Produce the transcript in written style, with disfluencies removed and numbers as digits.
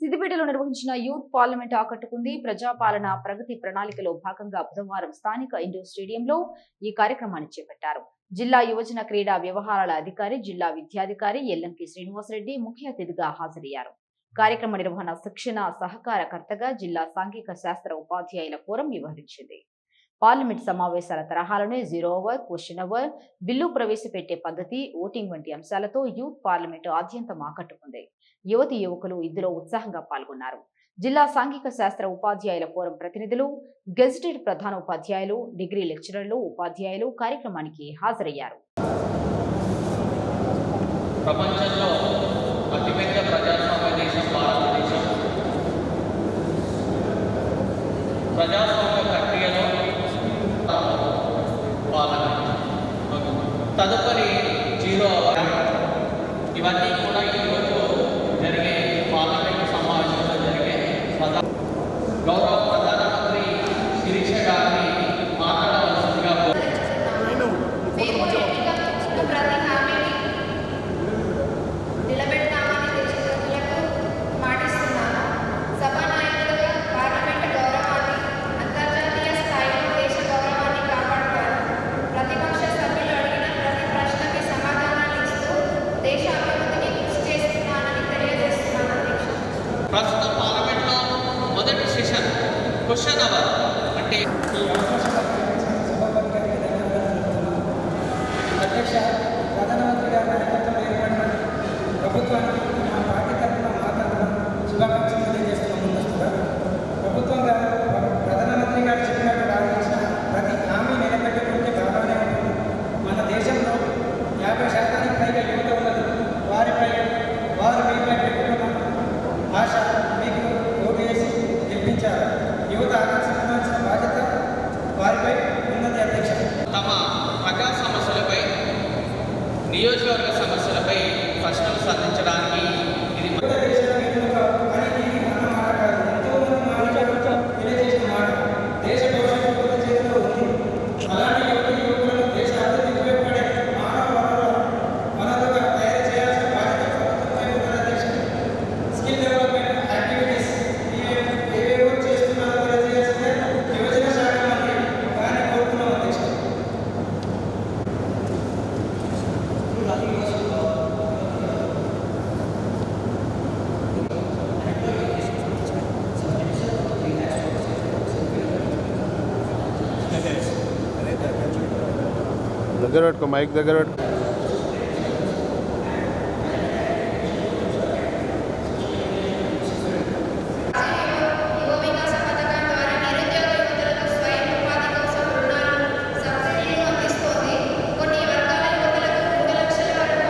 సిద్దిపేటలో నిర్వహించిన youth parliament ఆకట్టుకుంది. ప్రజాపాలన ప్రగతి ప్రణాళికలో భాగంగా బుధవారం స్థానిక ఇండోర్ స్టేడియంలో ఈ కార్యక్రమాన్ని చేపట్టారు. జిల్లా యువజన క్రీడా వ్యవహారాల అధికారి, జిల్లా విద్యాధికారి ఎల్లంకి శ్రీనివాసరెడ్డి ముఖ్య అతిథిగా హాజరయ్యారు. కార్యక్రమ నిర్వహణ, శిక్షణ సహకారకర్తగా జిల్లా సాంఘిక శాస్త్ర ఉపాధ్యాయుల ఫోరం వ్యవహరించింది. పార్లమెంట్ సమావేశాల తరహాలోనే 0 ఓవర్, క్వశ్చన్ అవర్, బిల్లు ప్రవేశపెట్టే పద్ధతి, ఓటింగ్ వంటి అంశాలతో యూత్ పార్లమెంటు ఆద్యంతం ఆకట్టుకుంది. యువతి యువకులు ఇందులో ఉత్సాహంగా పాల్గొన్నారు. జిల్లా సాంఘిక శాస్త్ర ఉపాధ్యాయుల ఫోరం ప్రతినిధులు, గెజిటెడ్ ప్రధాన ఉపాధ్యాయులు, డిగ్రీ లెక్చరర్లు, ఉపాధ్యాయులు కార్యక్రమానికి హాజరయ్యారు. ప్రపంచంలో అతిపెద్ద ప్రజాస్వామ్య దేశం భారతదేశం. ప్రజాస్వామ్య ప్రక్రియలో తదుపరి 0 అవర్ ఇవన్నీ కూడా ఈరోజు జరిగే పార్లమెంటు సమావేశంలో జరిగే గౌరవ ప్రధానమంత్రి శిరీష గారిని మాట్లాడవలసిందిగా ప్రస్తుత పార్లమెంట్లో మొదటి సెషన్ క్వశ్చన్ అవర్ అంటే అధ్యక్ష ప్రధానమంత్రి గారి నాయకత్వంలో ఏర్పడిన ప్రభుత్వానికి మా పార్టీ తరఫున మాట్లాడడం శుభాకాంక్షలు తెలియజేస్తున్నాం. ముందస్తుగా ప్రభుత్వం ప్రధానమంత్రి గారు చెప్పినట్టు ఆలోచించిన ప్రతి హామీ నిలబెట్టుకుంటే బాగానే ఉంటుంది. మన దేశంలో 50% పైగా యువత ఉన్నది. వారు మీపై పెట్టుకున్న ఆశ మీకు ఓటు వేసి గెలిపించారు. యువత ఆకర్షించాల్సిన బాధ్యత వారిపై ఉన్నది. అధ్యక్ష, తమ ప్రజా సమస్యలపై, నియోజకవర్గ సమస్యలపై ప్రశ్నలు సంధించడానికి ఇది తెలియజేసిన మాట. దేశ భవిష్యత్తు చేతిలో ఉంది. అలాంటి యువత యువకులను దేశ అభివృద్ధికి ఉపయోగపడే మానవ వనరులుగా తయారు చేయాల్సిన బాధ్యత ప్రభుత్వంపై ఉన్నది. అధ్యక్ష, స్కిల్ డెవలప్మెంట్ యాక్టివిటీస్ ఏవేవో చేస్తున్నారో తెలియజేయాల్సిన యువజన శాఖ మంత్రి కానీ కోరుతున్నాం. అధ్యక్ష, దగ్గర పెట్టుకో, మైక్ దగ్గర పెట్టుకో.